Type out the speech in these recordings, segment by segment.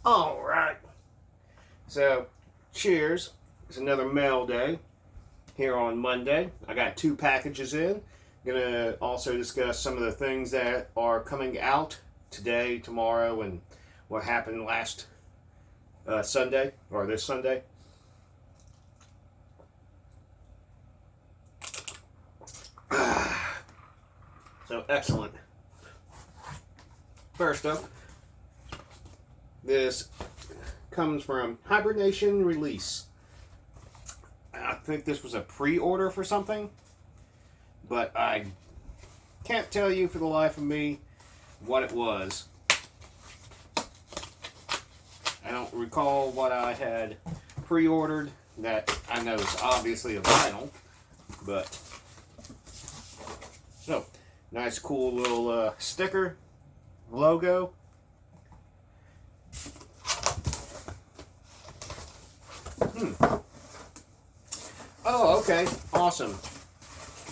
Alright, so cheers. It's another mail day here on Monday. I got 2 packages in. Gonna also discuss some of the things that are coming out today, tomorrow, and what happened last Sunday, or this Sunday. So, excellent. First up, this comes from Hibernation Release. I think this was a pre-order for something, but I can't tell you for the life of me what it was. I don't recall what I had pre-ordered that I know is obviously a vinyl, but so nice cool little sticker logo. Oh, okay. Awesome.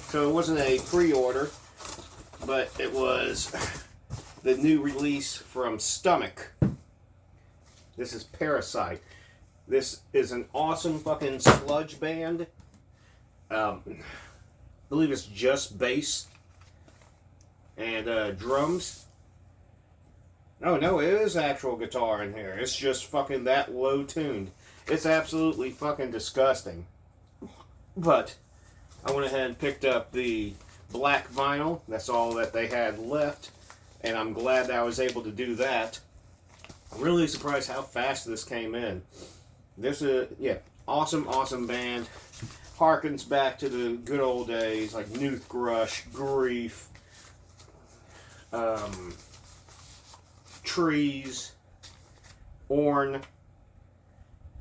So it wasn't a pre-order, but it was the new release from Stomach. This is Parasite. This is an awesome fucking sludge band. I believe it's just bass and drums. Oh, no, it is actual guitar in here. It's just fucking that low tuned. It's absolutely fucking disgusting. But I went ahead and picked up the black vinyl. That's all that they had left. And I'm glad that I was able to do that. I'm really surprised how fast this came in. This is, yeah, awesome band. Harkens back to the good old days, like Newth Grush, Grief, Trees, Orn.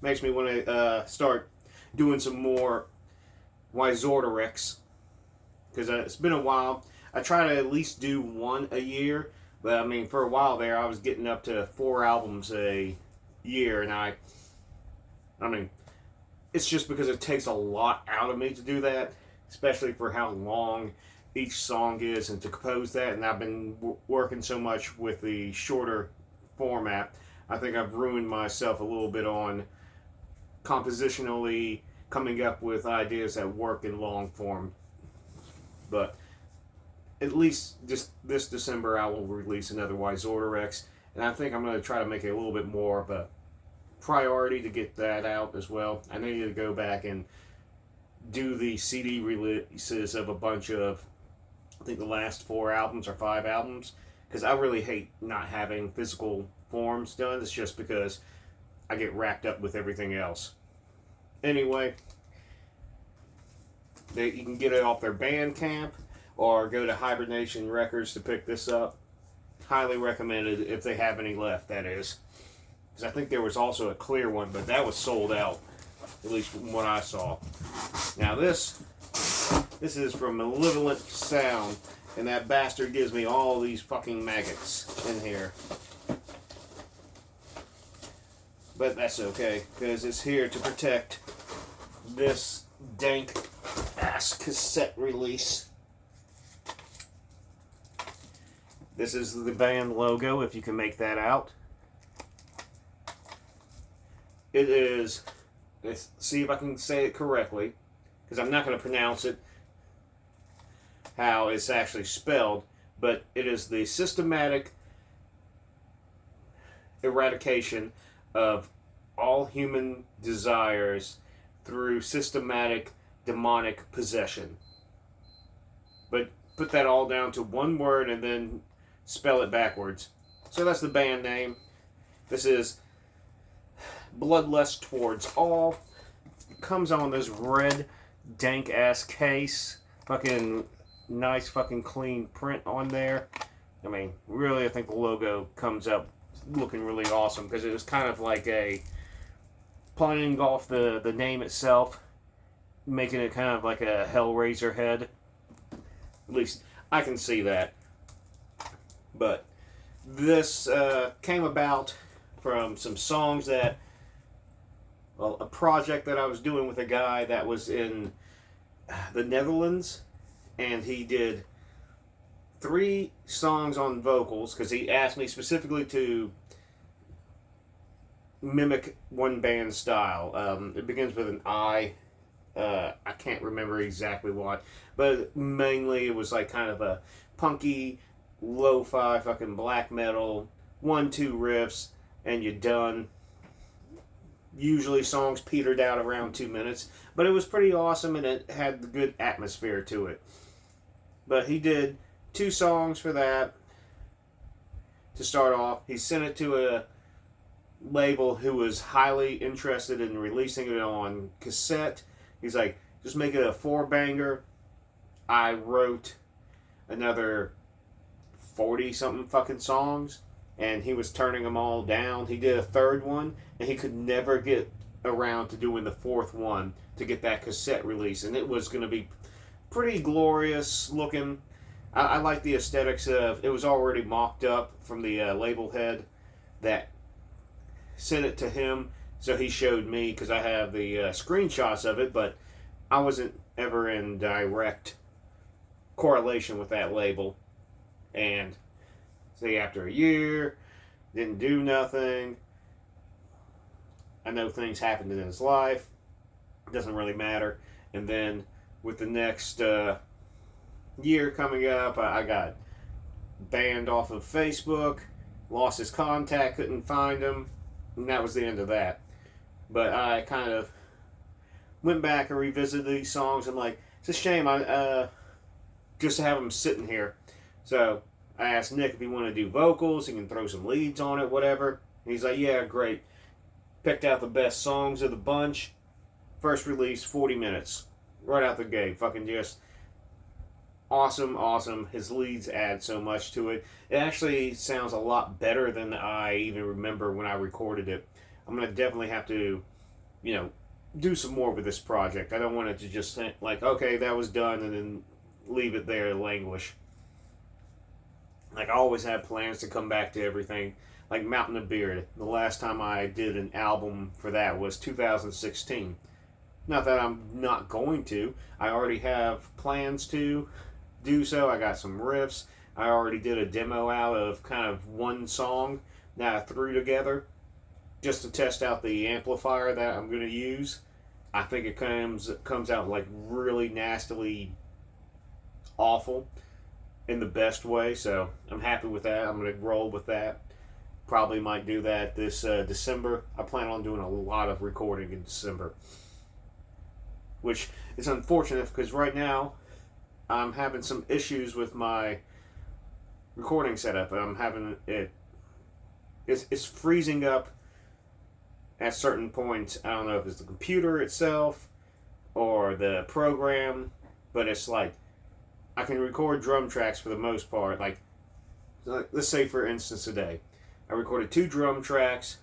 Makes me want to start doing some more Wyzorderix, because it's been a while. I try to at least do one a year, but I mean, for a while there, I was getting up to 4 albums a year, and I mean, it's just because it takes a lot out of me to do that, especially for how long each song is, and to compose that. And I've been working so much with the shorter format. I think I've ruined myself a little bit on compositionally coming up with ideas that work in long form. But at least just this December I will release another Wyzorderix, and I think I'm going to try to make it a little bit more of a priority to get that out as well. I need to go back and do the CD releases of a bunch of, I think the last 4 albums or 5 albums, because I really hate not having physical forms done. It's just because I get wrapped up with everything else. Anyway, you can get it off their Bandcamp or go to Hibernation Records to pick this up. Highly recommended if they have any left, that is. Because I think there was also a clear one, but that was sold out, at least from what I saw. Now this is from Malevolent Sound, and that bastard gives me all these fucking maggots in here. But that's okay, because it's here to protect this dank ass cassette release. This is the band logo, if you can make that out. It is, let's see if I can say it correctly, because I'm not going to pronounce it how it's actually spelled, but it is the systematic eradication of all human desires through systematic demonic possession. But put that all down to one word and then spell it backwards. So that's the band name. This is Bloodlust Towards All. It comes on this red dank ass case. Fucking nice fucking clean print on there. I mean, really, I think the logo comes up looking really awesome, because it was kind of like a playing off the name itself, making it kind of like a Hellraiser head. At least I can see that. But this came about from some songs that, well, a project that I was doing with a guy that was in the Netherlands, and he did 3 songs on vocals, because he asked me specifically to mimic one band style. It begins with an I. I can't remember exactly what, but mainly it was like kind of a punky, lo-fi, fucking black metal, 1-2 riffs, and you're done. Usually songs petered out around 2 minutes, but it was pretty awesome and it had the good atmosphere to it. But he did 2 songs for that to start off. He sent it to a label who was highly interested in releasing it on cassette. He's like, just make it a 4-banger. I wrote another 40 something fucking songs, and he was turning them all down. He did a 3rd one, and he could never get around to doing the 4th one to get that cassette release, and it was going to be pretty glorious looking. I like the aesthetics of it. Was already mocked up from the label head that sent it to him, so he showed me because I have the screenshots of it, but I wasn't ever in direct correlation with that label. And say after a year, didn't do nothing. I know things happened in his life. It doesn't really matter. And then with the next year coming up, I got banned off of Facebook, lost his contact, couldn't find him, and that was the end of that. But I kind of went back and revisited these songs, and like, it's a shame I just to have them sitting here. So I asked Nick if he wanted to do vocals, he can throw some leads on it, whatever. And he's like, yeah, great. Picked out the best songs of the bunch. First release, 40 minutes. Right out the gate. Fucking just awesome, awesome. His leads add so much to it. It actually sounds a lot better than I even remember when I recorded it. I'm going to definitely have to, do some more with this project. I don't want it to just think like, okay, that was done, and then leave it there to languish. Like, I always have plans to come back to everything. Like Mountain of Beard. The last time I did an album for that was 2016. Not that I'm not going to. I already have plans to do so. I got some riffs. I already did a demo out of kind of one song that I threw together just to test out the amplifier that I'm going to use. I think it comes out like really nastily awful in the best way, so I'm happy with that. I'm going to roll with that. Probably might do that this December. I plan on doing a lot of recording in December, which is unfortunate because right now I'm having some issues with my recording setup. I'm having it's freezing up at certain points. I don't know if it's the computer itself or the program, but it's like I can record drum tracks for the most part. Like, let's say for instance today, I recorded 2 drum tracks,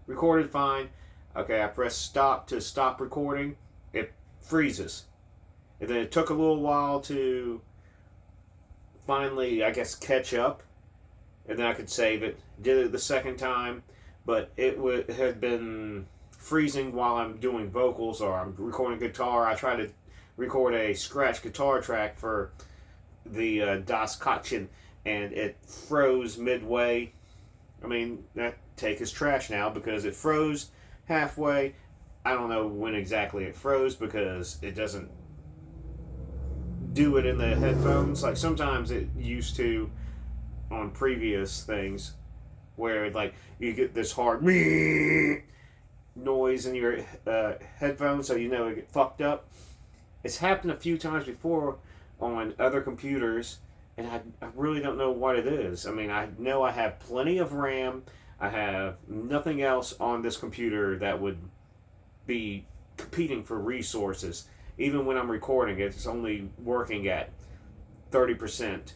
recorded fine. Okay, I press stop to stop recording. It freezes. And then it took a little while to finally, I guess, catch up. And then I could save it. Did it the second time, but it had been freezing while I'm doing vocals or I'm recording guitar. I tried to record a scratch guitar track for the Das Katchen, and it froze midway. I mean, that take is trash now because it froze halfway. I don't know when exactly it froze because it doesn't do it in the headphones. Like sometimes it used to on previous things where like you get this hard noise in your headphones, so you know it get fucked up. It's happened a few times before on other computers, and I really don't know what it is. I mean, I know I have plenty of RAM. I have nothing else on this computer that would be competing for resources. Even when I'm recording it, it's only working at 30%.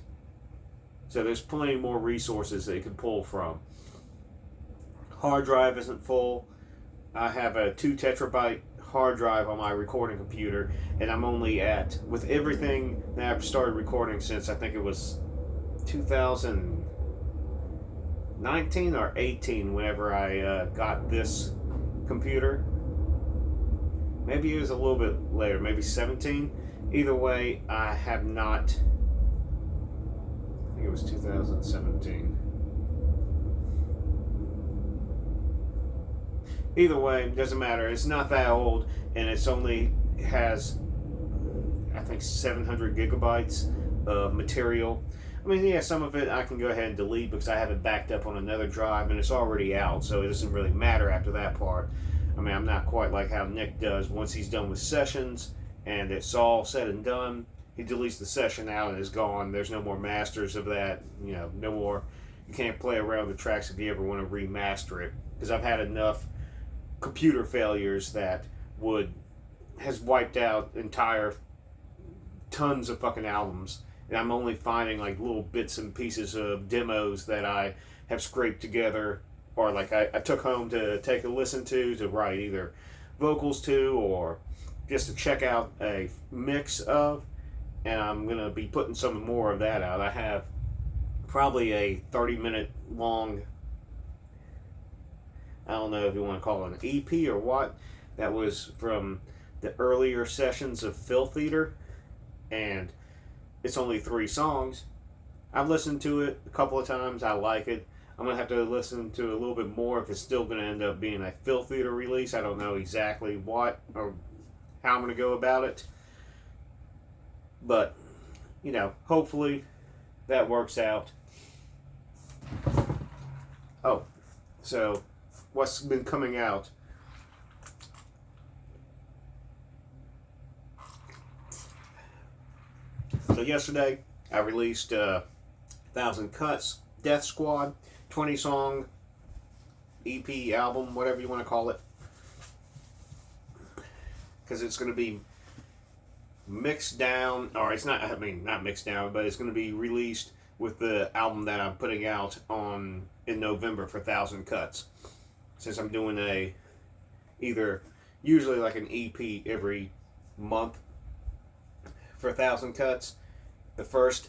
So there's plenty more resources that you can pull from. Hard drive isn't full. I have a 2 terabyte hard drive on my recording computer, and I'm only at, with everything that I've started recording since I think it was 2019 or 18 whenever I got this computer. Maybe it was a little bit later, maybe 17. Either way, I have not, I think it was 2017. Either way, it doesn't matter. It's not that old, and it's only has, I think, 700 gigabytes of material. I mean, yeah, some of it I can go ahead and delete because I have it backed up on another drive, and it's already out, so it doesn't really matter after that part. I mean, I'm not quite like how Nick does. Once he's done with sessions and it's all said and done, he deletes the session out and it's gone. There's no more masters of that. You know, no more. You can't play around with the tracks if you ever want to remaster it. Because I've had enough computer failures that has wiped out entire tons of fucking albums. And I'm only finding like little bits and pieces of demos that I have scraped together, or like I took home to take a listen to write either vocals to, or just to check out a mix of. And I'm going to be putting some more of that out. I have probably a 30-minute long, I don't know if you want to call it an EP or what, that was from the earlier sessions of Filth Eater, and it's only 3 songs. I've listened to it a couple of times. I like it. I'm going to have to listen to it a little bit more if it's still going to end up being a Filth Eater release. I don't know exactly what or how I'm going to go about it. But, you know, hopefully that works out. Oh, so what's been coming out? So yesterday I released 1,000 Cuts, Death Squad, 20-song EP album, whatever you want to call it. Because it's going to be mixed down, or it's not, I mean, not mixed down, but it's going to be released with the album that I'm putting out in November for 1,000 Cuts. Since I'm doing usually like an EP every month for 1,000 Cuts. The first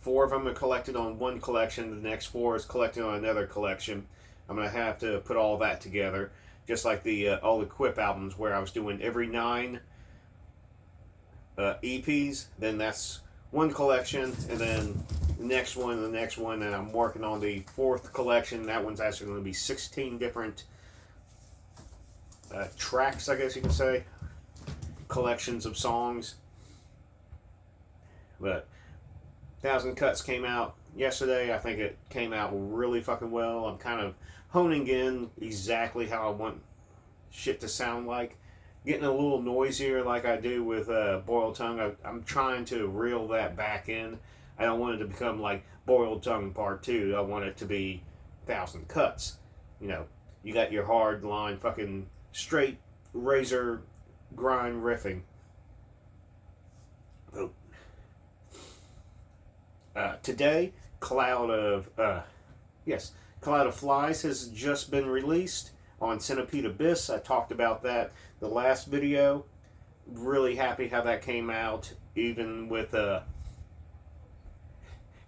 4 of them are collected on one collection, the next 4 is collected on another collection. I'm going to have to put all that together, just like the All Equip albums where I was doing every 9 EPs, then that's one collection, and then the next one, and I'm working on the 4th collection. That one's actually going to be 16 different tracks, I guess you can say, collections of songs. But 1,000 Cuts came out yesterday. I think it came out really fucking well. I'm kind of honing in exactly how I want shit to sound like. Getting a little noisier like I do with Boiled Tongue. I'm trying to reel that back in. I don't want it to become like Boiled Tongue Part 2. I want it to be 1,000 Cuts. You know, you got your hard line fucking straight razor grind riffing. Today, Cloud of Flies has just been released on Centipede Abyss. I talked about that the last video. Really happy how that came out, even with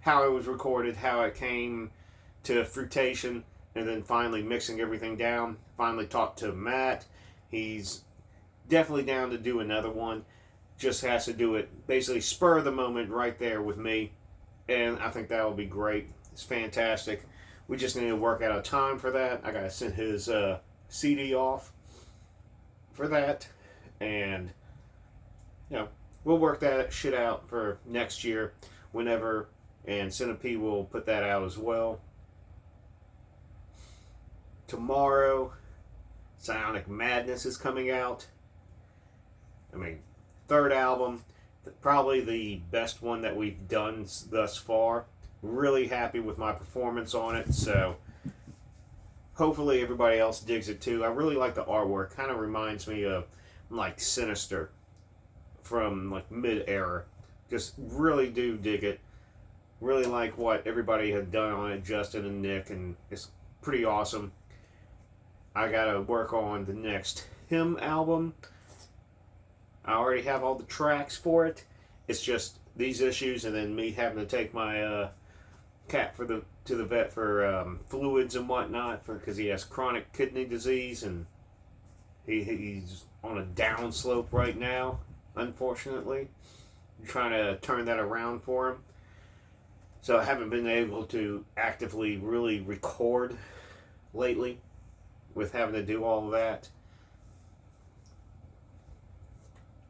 how it was recorded, how it came to fruition, and then finally mixing everything down. Finally talked to Matt. He's definitely down to do another one. Just has to do it basically spur of the moment right there with me. And I think that will be great. It's fantastic. We just need to work out a time for that. I got to send his CD off for that. And, you know, we'll work that shit out for next year whenever. And Centipede will put that out as well. Tomorrow, Psionic Madness is coming out. I mean, 3rd album. Probably the best one that we've done thus far. Really happy with my performance on it, so hopefully everybody else digs it too. I really like the artwork. Kind of reminds me of like Sinister from like mid-era. Just really do dig it. Really like what everybody had done on it, Justin and Nick, and it's pretty awesome. I gotta work on the next Him album. I already have all the tracks for it. It's just these issues, and then me having to take my cat to the vet for fluids and whatnot, because he has chronic kidney disease, and he's on a downslope right now, unfortunately. I'm trying to turn that around for him. So I haven't been able to actively really record lately. with having to do all of that.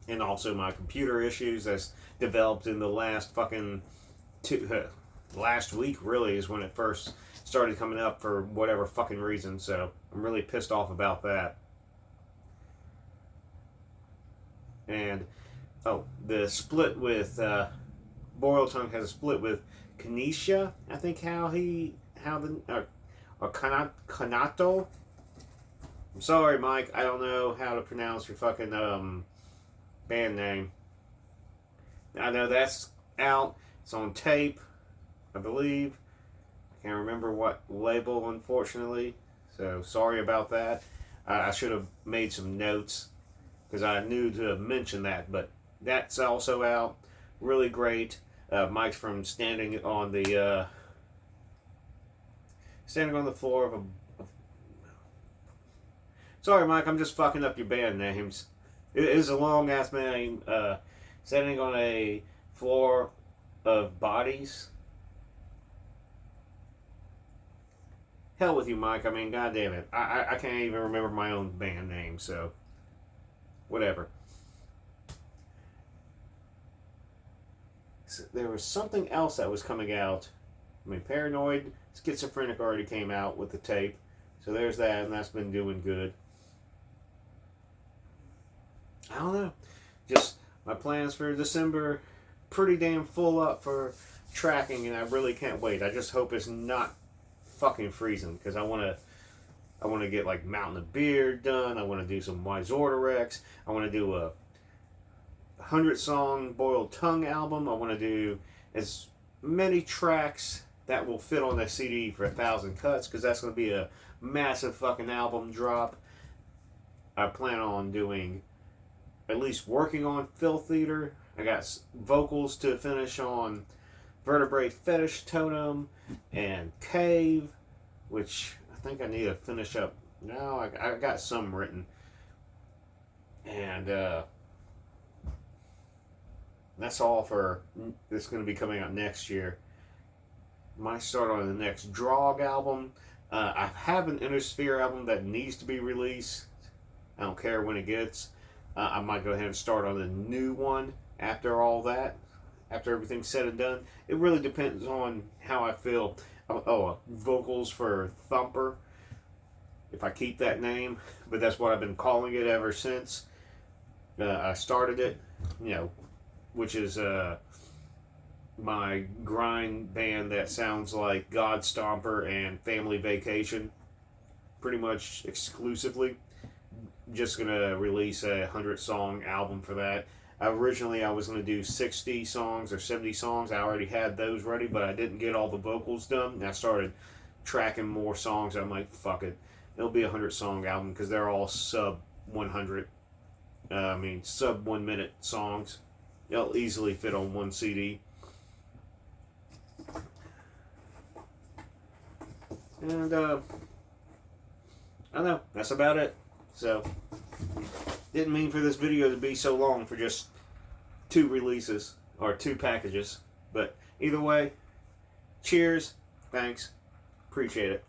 And also my computer issues that's developed in the last fucking last week really is when it first started coming up for whatever fucking reason. So I'm really pissed off about that. And the split with Boiled Tongue has a split with Kanisha. I think Kanato. I'm sorry, Mike. I don't know how to pronounce your fucking band name. I know that's out. It's on tape, I believe. I can't remember what label, unfortunately. So sorry about that. I should have made some notes because I knew to mention that. But that's also out. Really great. Mike's from standing on the floor of a. Sorry, Mike. I'm just fucking up your band names. It is a long ass name. Standing on a floor of bodies. Hell with you, Mike. I mean, goddamn it. I can't even remember my own band name, so whatever. So there was something else that was coming out. I mean, Paranoid Schizophrenic already came out with the tape, so there's that, and that's been doing good. I don't know. Just my plans for December, pretty damn full up for tracking, and I really can't wait. I just hope it's not fucking freezing, because I want to get like Mountain of Beer done. I want to do some Wise Order Rex. I want to do a 100-song Boiled Tongue album. I want to do as many tracks that will fit on that CD for 1,000 cuts, because that's going to be a massive fucking album drop. I plan on doing, at least working on Filth Eater. I got vocals to finish on Vertebrate Fetish Totem and Cave, which I think I need to finish up. No, I got some written. And that's all for this going to be coming out next year. Might start on the next Drog album. I have an Inner Sphere album that needs to be released. I don't care when it gets. I might go ahead and start on the new one after all that. After everything's said and done. It really depends on how I feel. Vocals for Thumper. If I keep that name. But that's what I've been calling it ever since I started it. Which is my grind band that sounds like God Stomper and Family Vacation. Pretty much exclusively. Just going to release a 100-song album for that. Originally, I was going to do 60 songs or 70 songs. I already had those ready, but I didn't get all the vocals done. And I started tracking more songs. I'm like, fuck it. It'll be a 100-song album because they're all sub 100. Sub 1 minute songs. They'll easily fit on one CD. And, I don't know. That's about it. So, didn't mean for this video to be so long for just 2 releases, or 2 packages. But either way, cheers, thanks, appreciate it.